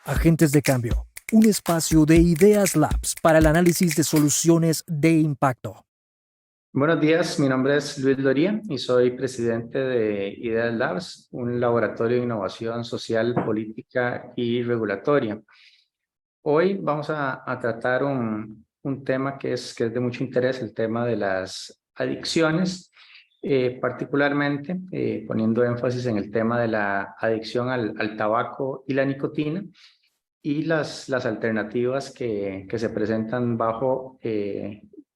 Agentes de Cambio, un espacio de Ideas Labs para el análisis de soluciones de impacto. Buenos días, mi nombre es Luis Loría y soy presidente de Ideas Labs, un laboratorio de innovación social, política y regulatoria. Hoy vamos a tratar un tema que es de mucho interés, el tema de las adicciones, particularmente poniendo énfasis en el tema de la adicción al tabaco y la nicotina y las alternativas que se presentan bajo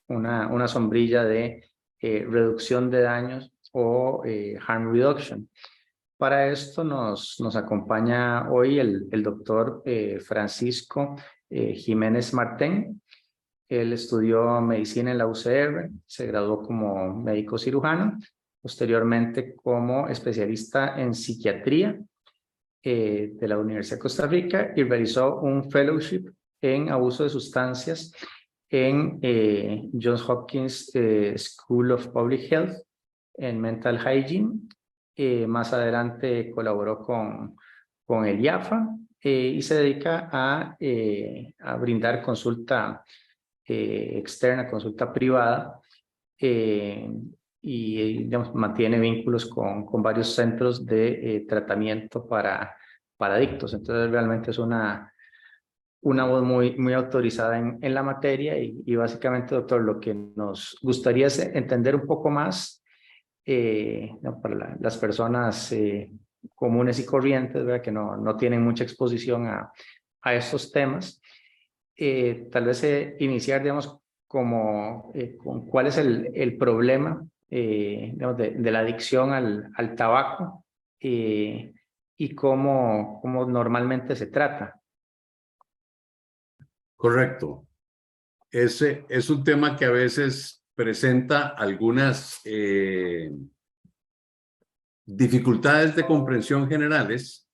una sombrilla de reducción de daños o harm reduction. Para esto nos acompaña hoy el doctor Francisco Jiménez Martén. Él estudió medicina en la UCR, se graduó como médico cirujano, posteriormente como especialista en psiquiatría de la Universidad de Costa Rica y realizó un fellowship en abuso de sustancias en Johns Hopkins School of Public Health en Mental Hygiene. Más adelante colaboró con el IAFA y se dedica a brindar consulta externa, consulta privada, y digamos, mantiene vínculos con varios centros de tratamiento para adictos. Entonces realmente es una voz muy autorizada en la materia y básicamente, doctor, lo que nos gustaría es entender un poco más ¿no? Para las personas comunes y corrientes, ¿verdad? Que no tienen mucha exposición a estos temas. Tal vez iniciar, digamos, con cuál es el problema digamos, de la adicción al tabaco y cómo normalmente se trata. Correcto. Ese es un tema que a veces presenta algunas dificultades de comprensión generales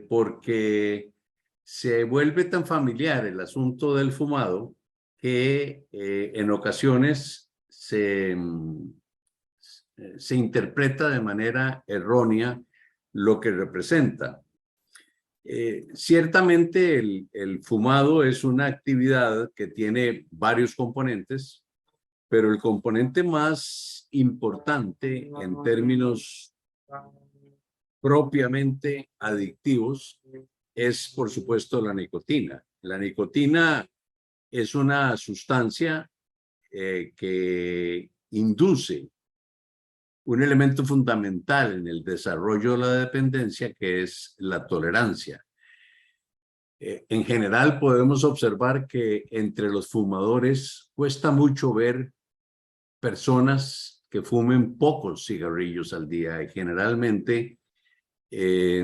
porque se vuelve tan familiar el asunto del fumado que en ocasiones se interpreta de manera errónea lo que representa. Ciertamente el fumado es una actividad que tiene varios componentes, pero el componente más importante en términos propiamente adictivos es, por supuesto, la nicotina. La nicotina es una sustancia que induce un elemento fundamental en el desarrollo de la dependencia, que es la tolerancia. En general podemos observar que entre los fumadores cuesta mucho ver personas que fumen pocos cigarrillos al día. Y generalmente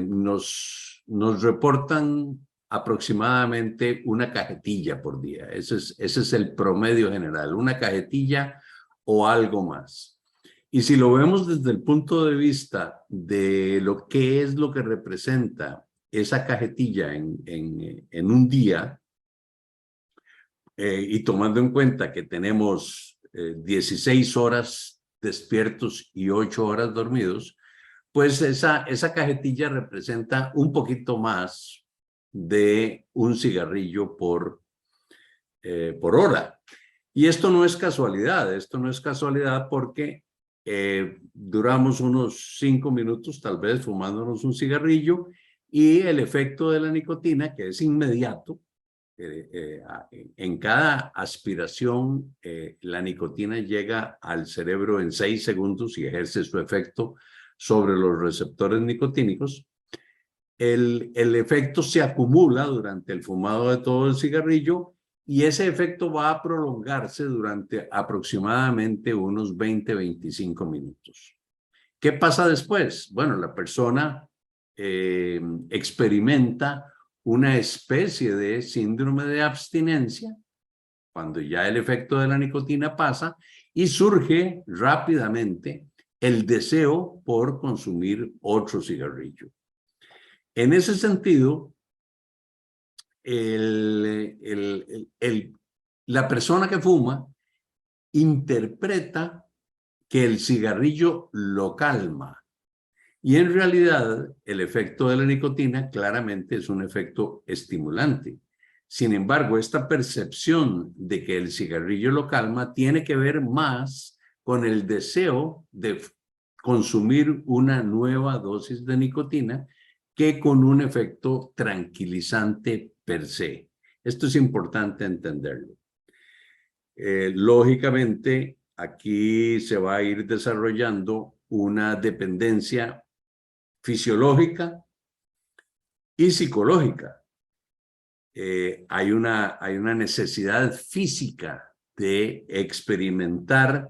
nos reportan aproximadamente una cajetilla por día. Ese es el promedio general, una cajetilla o algo más. Y si lo vemos desde el punto de vista de lo que es lo que representa esa cajetilla en un día, y tomando en cuenta que tenemos 16 horas despiertos y 8 horas dormidos, pues esa cajetilla representa un poquito más de un cigarrillo por hora. Y esto no es casualidad porque duramos unos 5 minutos tal vez fumándonos un cigarrillo y el efecto de la nicotina, que es inmediato, en cada aspiración la nicotina llega al cerebro en 6 segundos y ejerce su efecto sobre los receptores nicotínicos. El efecto se acumula durante el fumado de todo el cigarrillo y ese efecto va a prolongarse durante aproximadamente unos 20-25 minutos. ¿Qué pasa después? Bueno, la persona experimenta una especie de síndrome de abstinencia cuando ya el efecto de la nicotina pasa y surge rápidamente el deseo por consumir otro cigarrillo. En ese sentido, la persona que fuma interpreta que el cigarrillo lo calma Y en realidad, el efecto de la nicotina claramente es un efecto estimulante. Sin embargo, esta percepción de que el cigarrillo lo calma tiene que ver más con el deseo de consumir una nueva dosis de nicotina que con un efecto tranquilizante per se. Esto es importante entenderlo. Lógicamente, aquí se va a ir desarrollando una dependencia fisiológica y psicológica. Hay una necesidad física de experimentar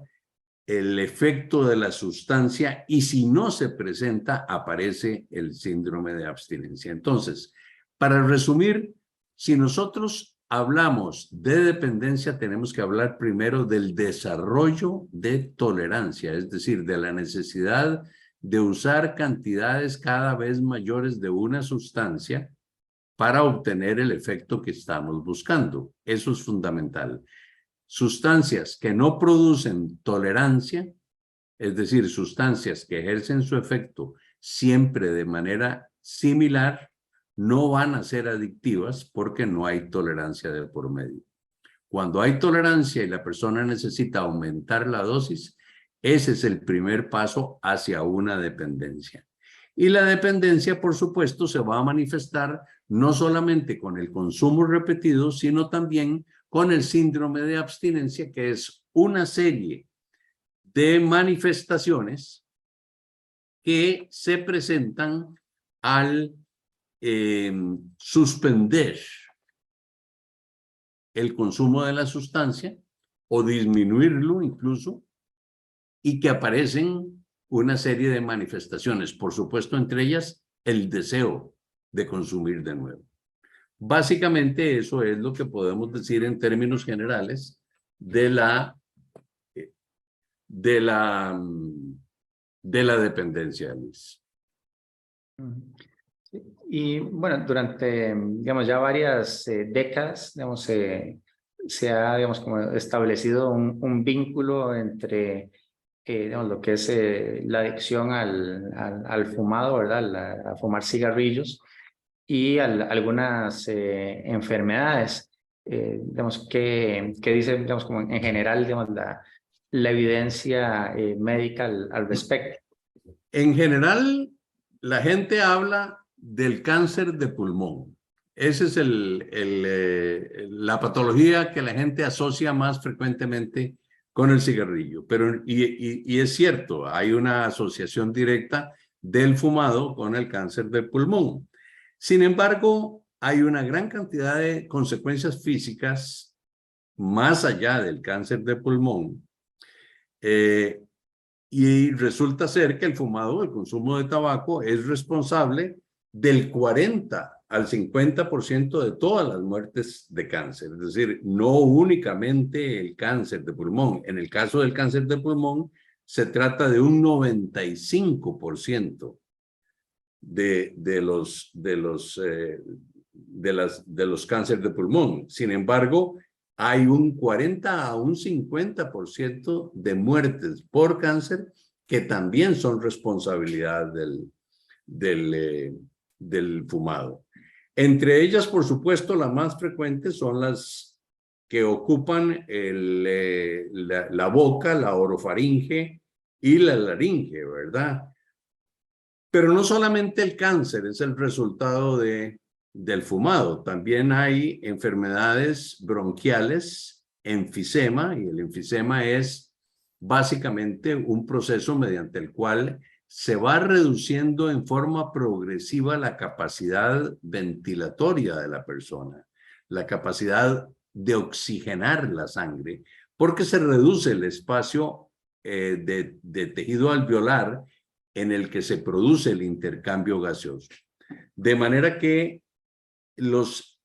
el efecto de la sustancia y si no se presenta, aparece el síndrome de abstinencia. Entonces, para resumir, si nosotros hablamos de dependencia, tenemos que hablar primero del desarrollo de tolerancia, es decir, de la necesidad de usar cantidades cada vez mayores de una sustancia para obtener el efecto que estamos buscando. Eso es fundamental. Sustancias que no producen tolerancia, es decir, sustancias que ejercen su efecto siempre de manera similar, no van a ser adictivas porque no hay tolerancia de por medio. Cuando hay tolerancia y la persona necesita aumentar la dosis, ese es el primer paso hacia una dependencia. Y la dependencia, por supuesto, se va a manifestar no solamente con el consumo repetido, sino también con el síndrome de abstinencia, que es una serie de manifestaciones que se presentan al suspender el consumo de la sustancia o disminuirlo incluso, y que aparecen una serie de manifestaciones, por supuesto, entre ellas el deseo de consumir de nuevo. Básicamente eso es lo que podemos decir en términos generales de la dependencia, Luis. Y bueno, durante, digamos, ya varias décadas, digamos, se ha, digamos, como establecido un vínculo entre, digamos, lo que es la adicción al fumado, ¿verdad? A fumar cigarrillos y algunas enfermedades. Digamos, que dice, digamos, como en general, digamos, la evidencia médica al respecto. En general, la gente habla del cáncer de pulmón. Esa es la patología que la gente asocia más frecuentemente con el cigarrillo. Pero, y es cierto, hay una asociación directa del fumado con el cáncer de pulmón. Sin embargo, hay una gran cantidad de consecuencias físicas más allá del cáncer de pulmón. Y resulta ser que el fumado, el consumo de tabaco, es responsable del 40 al 50% de todas las muertes de cáncer. Es decir, no únicamente el cáncer de pulmón. En el caso del cáncer de pulmón, se trata de un 95% de los cánceres de pulmón. Sin embargo, hay un 40 a un 50% de muertes por cáncer que también son responsabilidad del fumado. Entre ellas, por supuesto, las más frecuentes son las que ocupan la boca, la orofaringe y la laringe, ¿verdad? Pero no solamente el cáncer es el resultado del fumado, también hay enfermedades bronquiales, enfisema, y el enfisema es básicamente un proceso mediante el cual se va reduciendo en forma progresiva la capacidad ventilatoria de la persona, la capacidad de oxigenar la sangre, porque se reduce el espacio de tejido alveolar en el que se produce el intercambio gaseoso. De manera que los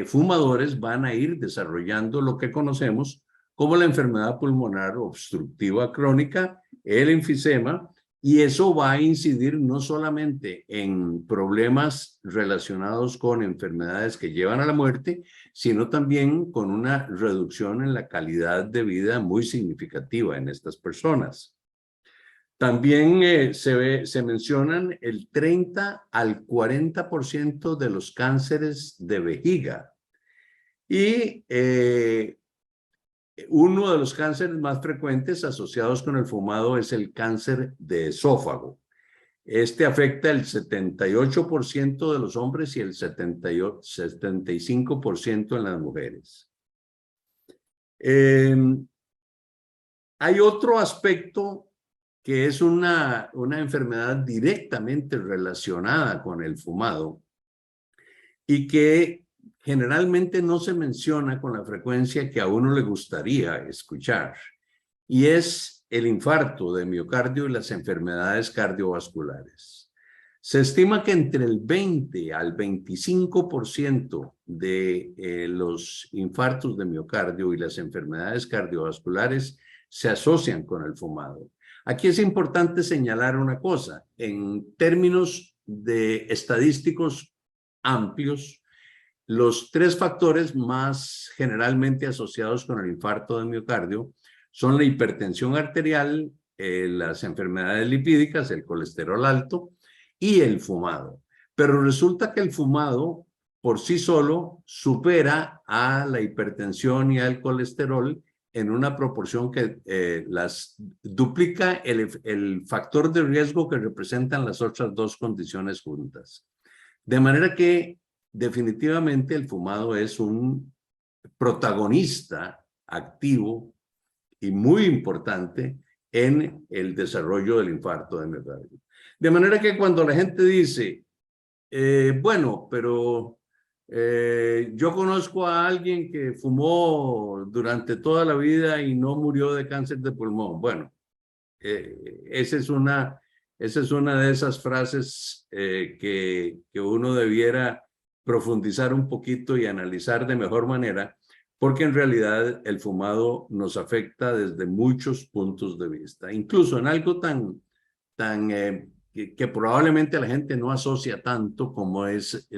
fumadores van a ir desarrollando lo que conocemos como la enfermedad pulmonar obstructiva crónica, el enfisema, y eso va a incidir no solamente en problemas relacionados con enfermedades que llevan a la muerte, sino también con una reducción en la calidad de vida muy significativa en estas personas. También se mencionan el 30 al 40% de los cánceres de vejiga. Y uno de los cánceres más frecuentes asociados con el fumado es el cáncer de esófago. Este afecta el 78% de los hombres y el 75% en las mujeres. Hay otro aspecto que es una enfermedad directamente relacionada con el fumado y que generalmente no se menciona con la frecuencia que a uno le gustaría escuchar, y es el infarto de miocardio y las enfermedades cardiovasculares. Se estima que entre el 20 al 25% de los infartos de miocardio y las enfermedades cardiovasculares se asocian con el fumado. Aquí es importante señalar una cosa. En términos de estadísticos amplios, los 3 factores más generalmente asociados con el infarto de miocardio son la hipertensión arterial, las enfermedades lipídicas, el colesterol alto y el fumado. Pero resulta que el fumado por sí solo supera a la hipertensión y al colesterol en una proporción que las duplica el factor de riesgo que representan las otras 2 condiciones juntas. De manera que definitivamente el fumado es un protagonista activo y muy importante en el desarrollo del infarto de miocardio. De manera que cuando la gente dice, bueno, pero yo conozco a alguien que fumó durante toda la vida y no murió de cáncer de pulmón. Bueno, esa es una de esas frases que uno debiera profundizar un poquito y analizar de mejor manera, porque en realidad el fumado nos afecta desde muchos puntos de vista, incluso en algo que probablemente la gente no asocia tanto como es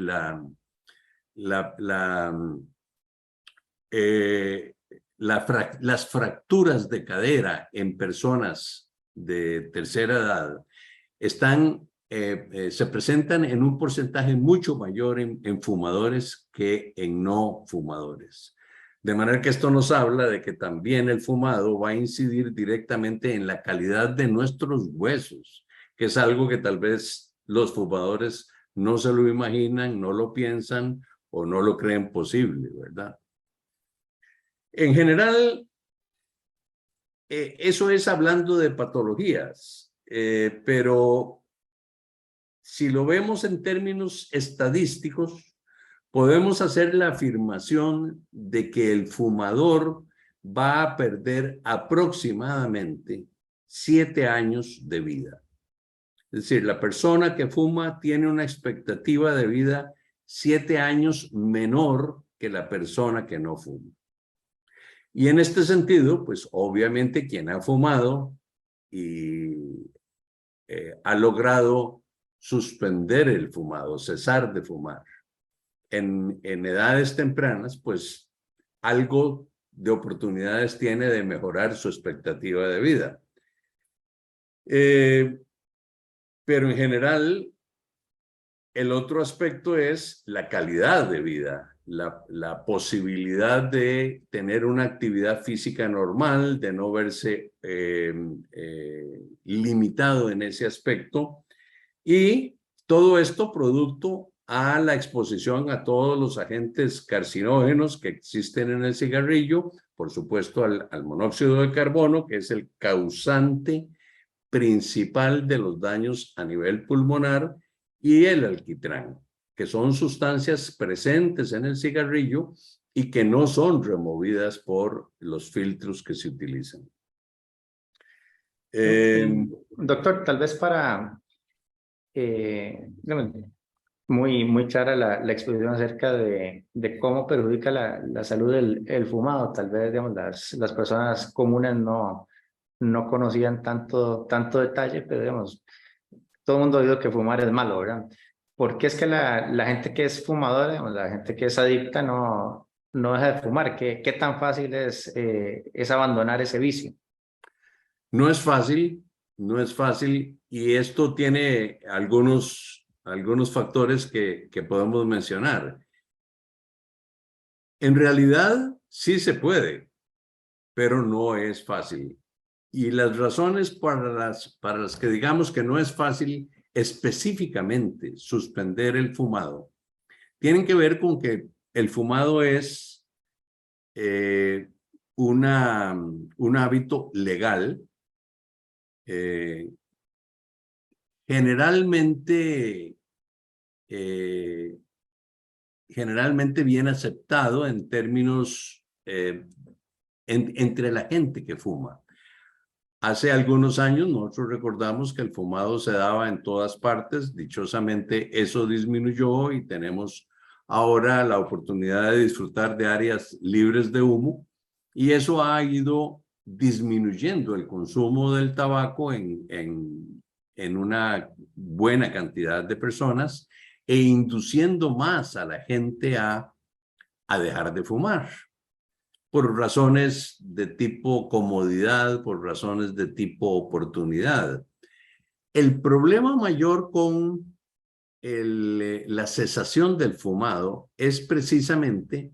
las fracturas de cadera en personas de tercera edad se presentan en un porcentaje mucho mayor en fumadores que en no fumadores. De manera que esto nos habla de que también el fumado va a incidir directamente en la calidad de nuestros huesos, que es algo que tal vez los fumadores no se lo imaginan, no lo piensan o no lo creen posible, ¿verdad? En general, eso es hablando de patologías, pero si lo vemos en términos estadísticos, podemos hacer la afirmación de que el fumador va a perder aproximadamente 7 años de vida. Es decir, la persona que fuma tiene una expectativa de vida 7 años menor que la persona que no fuma. Y en este sentido, pues obviamente quien ha fumado y ha logrado suspender el fumado, cesar de fumar en edades tempranas, pues algo de oportunidades tiene de mejorar su expectativa de vida. Pero en general, el otro aspecto es la calidad de vida, la posibilidad de tener una actividad física normal, de no verse limitado en ese aspecto, y todo esto producto a la exposición a todos los agentes carcinógenos que existen en el cigarrillo, por supuesto al monóxido de carbono, que es el causante principal de los daños a nivel pulmonar, y el alquitrán, que son sustancias presentes en el cigarrillo y que no son removidas por los filtros que se utilizan. Doctor, tal vez para muy clara la exposición acerca de cómo perjudica la salud el fumado. Tal vez, digamos, las personas comunes no conocían tanto detalle, pero digamos, todo el mundo ha oído que fumar es malo, ¿verdad? ¿Por qué es que la gente que es fumadora, digamos, la gente que es adicta no deja de fumar? ¿Qué tan fácil es abandonar ese vicio? No es fácil, no es fácil y esto tiene algunos factores que podemos mencionar. En realidad sí se puede, pero no es fácil. Y las razones para las que digamos que no es fácil específicamente suspender el fumado tienen que ver con que el fumado es un hábito legal, generalmente bien aceptado en términos entre la gente que fuma. Hace algunos años nosotros recordamos que el fumado se daba en todas partes. Dichosamente eso disminuyó y tenemos ahora la oportunidad de disfrutar de áreas libres de humo y eso ha ido disminuyendo el consumo del tabaco en una buena cantidad de personas e induciendo más a la gente a dejar de fumar por razones de tipo comodidad, por razones de tipo oportunidad. El problema mayor con la cesación del fumado es precisamente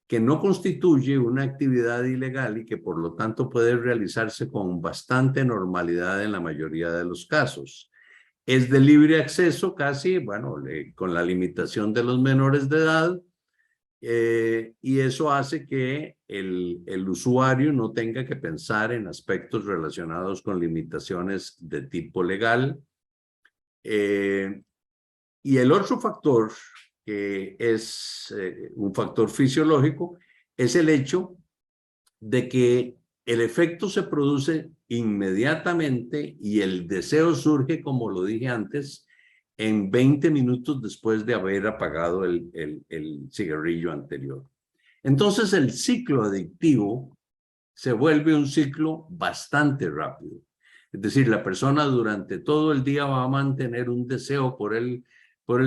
que no constituye una actividad ilegal y que por lo tanto puede realizarse con bastante normalidad en la mayoría de los casos. Es de libre acceso casi, bueno, con la limitación de los menores de edad, y eso hace que el usuario no tenga que pensar en aspectos relacionados con limitaciones de tipo legal. Y el otro factor, que es un factor fisiológico, es el hecho de que el efecto se produce inmediatamente y el deseo surge, como lo dije antes, en 20 minutos después de haber apagado el cigarrillo anterior. Entonces el ciclo adictivo se vuelve un ciclo bastante rápido. Es decir, la persona durante todo el día va a mantener un deseo por el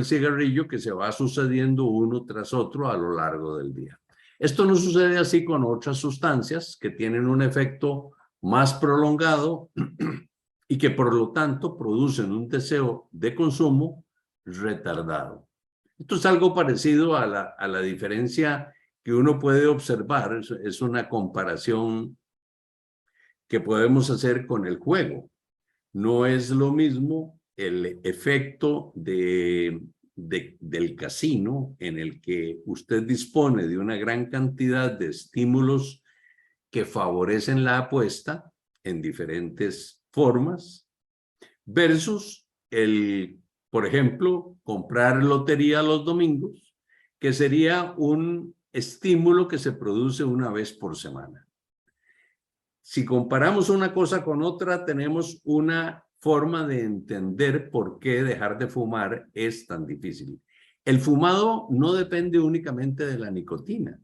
cigarrillo que se va sucediendo uno tras otro a lo largo del día. Esto no sucede así con otras sustancias que tienen un efecto más prolongado y que por lo tanto producen un deseo de consumo retardado. Esto es algo parecido a la diferencia que uno puede observar, es una comparación que podemos hacer con el juego. No es lo mismo el efecto del casino en el que usted dispone de una gran cantidad de estímulos que favorecen la apuesta en diferentes formas versus por ejemplo, comprar lotería los domingos, que sería un estímulo que se produce una vez por semana. Si comparamos una cosa con otra, tenemos una forma de entender por qué dejar de fumar es tan difícil. El fumado no depende únicamente de la nicotina.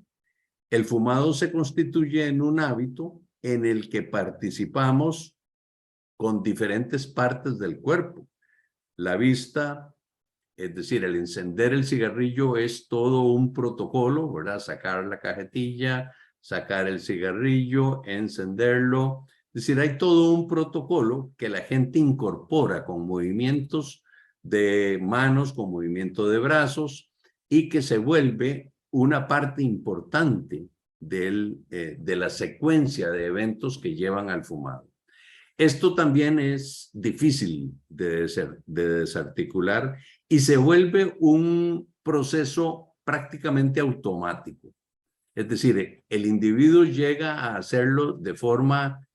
El fumado se constituye en un hábito en el que participamos con diferentes partes del cuerpo. La vista, es decir, el encender el cigarrillo es todo un protocolo, ¿verdad? Sacar la cajetilla, sacar el cigarrillo, encenderlo. Es decir, hay todo un protocolo que la gente incorpora con movimientos de manos, con movimiento de brazos y que se vuelve una parte importante de la secuencia de eventos que llevan al fumado. Esto también es difícil de desarticular y se vuelve un proceso prácticamente automático. Es decir, el individuo llega a hacerlo de forma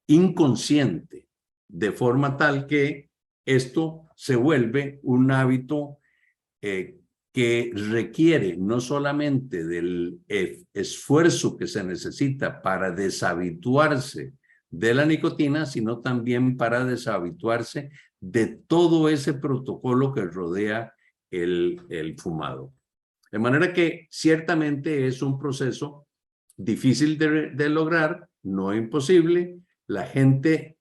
inconsciente, de forma tal que esto se vuelve un hábito que requiere no solamente del esfuerzo que se necesita para deshabituarse de la nicotina, sino también para deshabituarse de todo ese protocolo que rodea el fumado. De manera que ciertamente es un proceso difícil de lograr, no imposible. La gente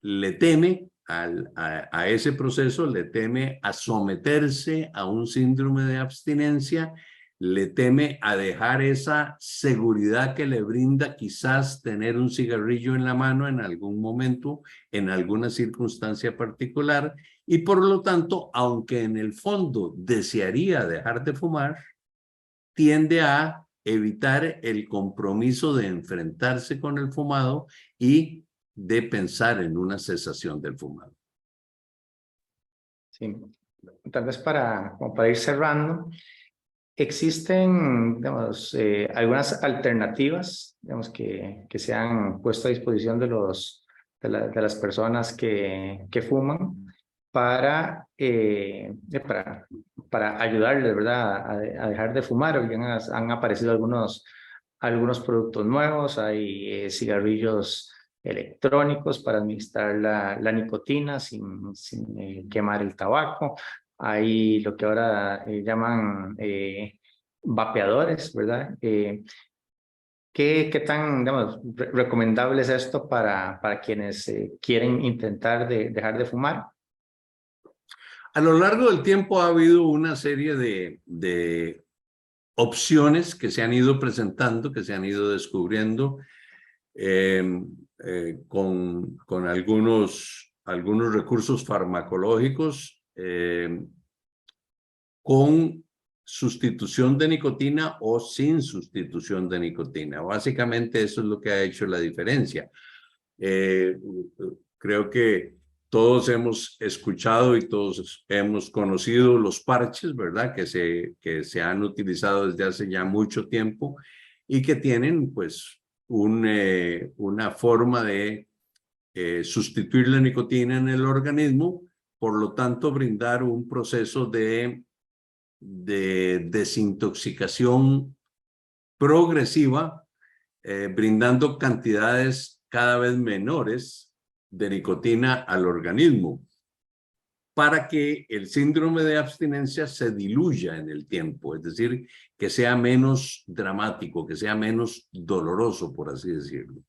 le teme a ese proceso, le teme a someterse a un síndrome de abstinencia, le teme a dejar esa seguridad que le brinda quizás tener un cigarrillo en la mano en algún momento, en alguna circunstancia particular, y por lo tanto, aunque en el fondo desearía dejar de fumar, tiende a evitar el compromiso de enfrentarse con el fumado y de pensar en una cesación del fumado. Sí, tal vez como para ir cerrando, existen, digamos, algunas alternativas, digamos, que se han puesto a disposición de las personas que fuman para ayudarles, ¿verdad?, a dejar de fumar. Hoy han aparecido algunos productos nuevos, hay cigarrillos electrónicos para administrar la nicotina sin quemar el tabaco. Hay lo que ahora llaman vapeadores, ¿verdad? ¿Qué tan, digamos, recomendable es esto para quienes quieren intentar dejar de fumar? A lo largo del tiempo ha habido una serie de opciones que se han ido presentando, que se han ido descubriendo con algunos recursos farmacológicos con sustitución de nicotina o sin sustitución de nicotina. Básicamente eso es lo que ha hecho la diferencia. Creo que todos hemos escuchado y todos hemos conocido los parches, ¿verdad? Que se han utilizado desde hace ya mucho tiempo y que tienen pues una forma de sustituir la nicotina en el organismo, por lo tanto brindar un proceso de desintoxicación progresiva, brindando cantidades cada vez menores de nicotina al organismo para que el síndrome de abstinencia se diluya en el tiempo, es decir, que sea menos dramático, que sea menos doloroso, por así decirlo.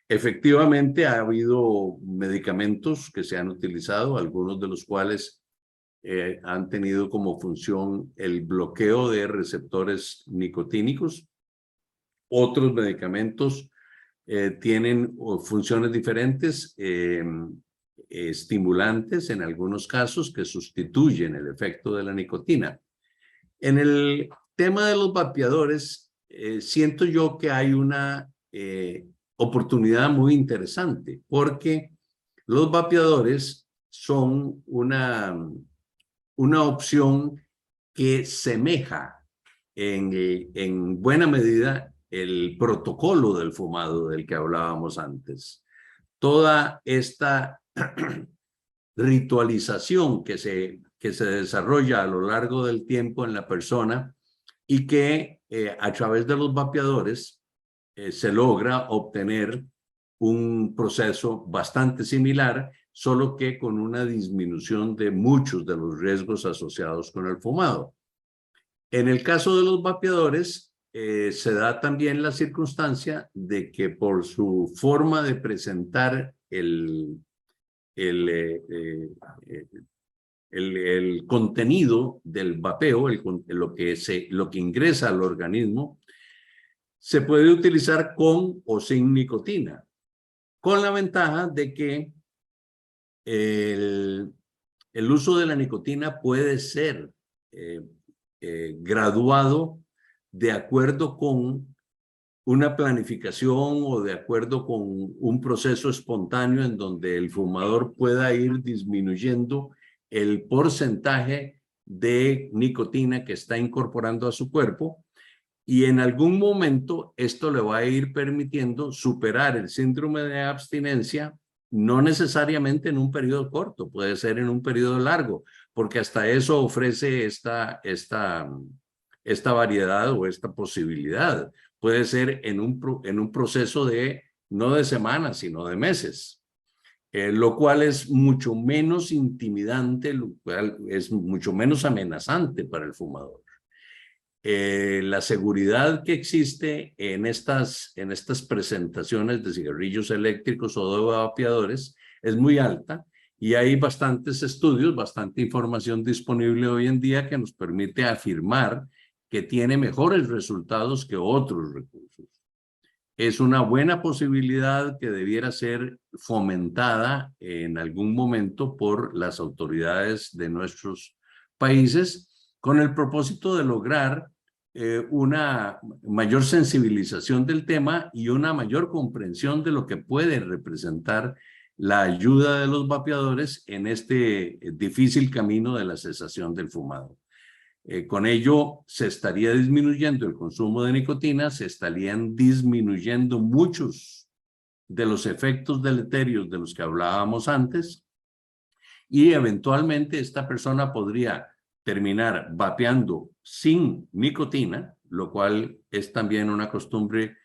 Efectivamente, ha habido medicamentos que se han utilizado, algunos de los cuales han tenido como función el bloqueo de receptores nicotínicos. Otros medicamentos tienen funciones diferentes, estimulantes en algunos casos que sustituyen el efecto de la nicotina. En el tema de los vapeadores, siento yo que hay una oportunidad muy interesante porque los vapeadores son una opción que semeja en buena medida el protocolo del fumado del que hablábamos antes. Toda esta ritualización que se desarrolla a lo largo del tiempo en la persona y que a través de los vapeadores se logra obtener un proceso bastante similar, solo que con una disminución de muchos de los riesgos asociados con el fumado. En el caso de los vapeadores, se da también la circunstancia de que por su forma de presentar el contenido del vapeo, lo que ingresa al organismo, se puede utilizar con o sin nicotina, con la ventaja de que el uso de la nicotina puede ser graduado de acuerdo con una planificación o de acuerdo con un proceso espontáneo en donde el fumador pueda ir disminuyendo el porcentaje de nicotina que está incorporando a su cuerpo, y en algún momento esto le va a ir permitiendo superar el síndrome de abstinencia, no necesariamente en un periodo corto, puede ser en un periodo largo, porque hasta eso ofrece esta variedad o esta posibilidad. Puede ser en un proceso de no de semanas, sino de meses, lo cual es mucho menos intimidante, lo cual es mucho menos amenazante para el fumador. La seguridad que existe en estas presentaciones de cigarrillos eléctricos o de vapeadores es muy alta, y hay bastantes estudios, bastante información disponible hoy en día que nos permite afirmar que tiene mejores resultados que otros recursos. Es una buena posibilidad que debiera ser fomentada en algún momento por las autoridades de nuestros países con el propósito de lograr una mayor sensibilización del tema y una mayor comprensión de lo que puede representar la ayuda de los vapeadores en este difícil camino de la cesación del fumado. Con ello se estaría disminuyendo el consumo de nicotina, se estarían disminuyendo muchos de los efectos deleterios de los que hablábamos antes y eventualmente esta persona podría terminar vapeando sin nicotina, lo cual es también una costumbre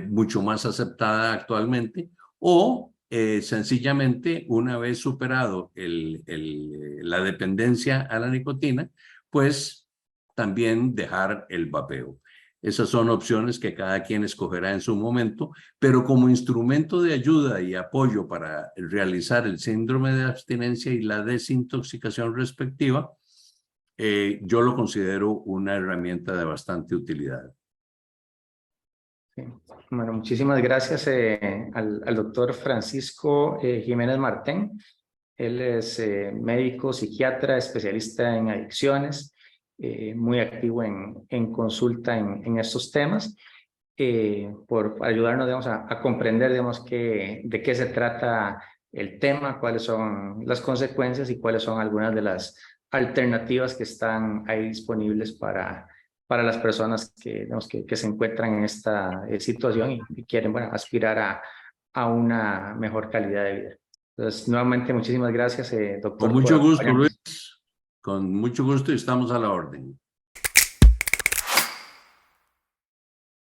mucho más aceptada actualmente, o sencillamente una vez superado la dependencia a la nicotina, pues también dejar el vapeo. Esas son opciones que cada quien escogerá en su momento, pero como instrumento de ayuda y apoyo para realizar el síndrome de abstinencia y la desintoxicación respectiva, yo lo considero una herramienta de bastante utilidad. Sí. Bueno, muchísimas gracias al doctor Francisco Jiménez Martén. Él es médico, psiquiatra, especialista en adicciones, muy activo en consulta en estos temas, por ayudarnos, digamos, a comprender, digamos, de qué se trata el tema, cuáles son las consecuencias y cuáles son algunas de las alternativas que están ahí disponibles para las personas digamos, que se encuentran en esta situación y quieren, bueno, aspirar a una mejor calidad de vida. Entonces, nuevamente, muchísimas gracias, doctor. Con mucho gusto, Luis. Con mucho gusto y estamos a la orden.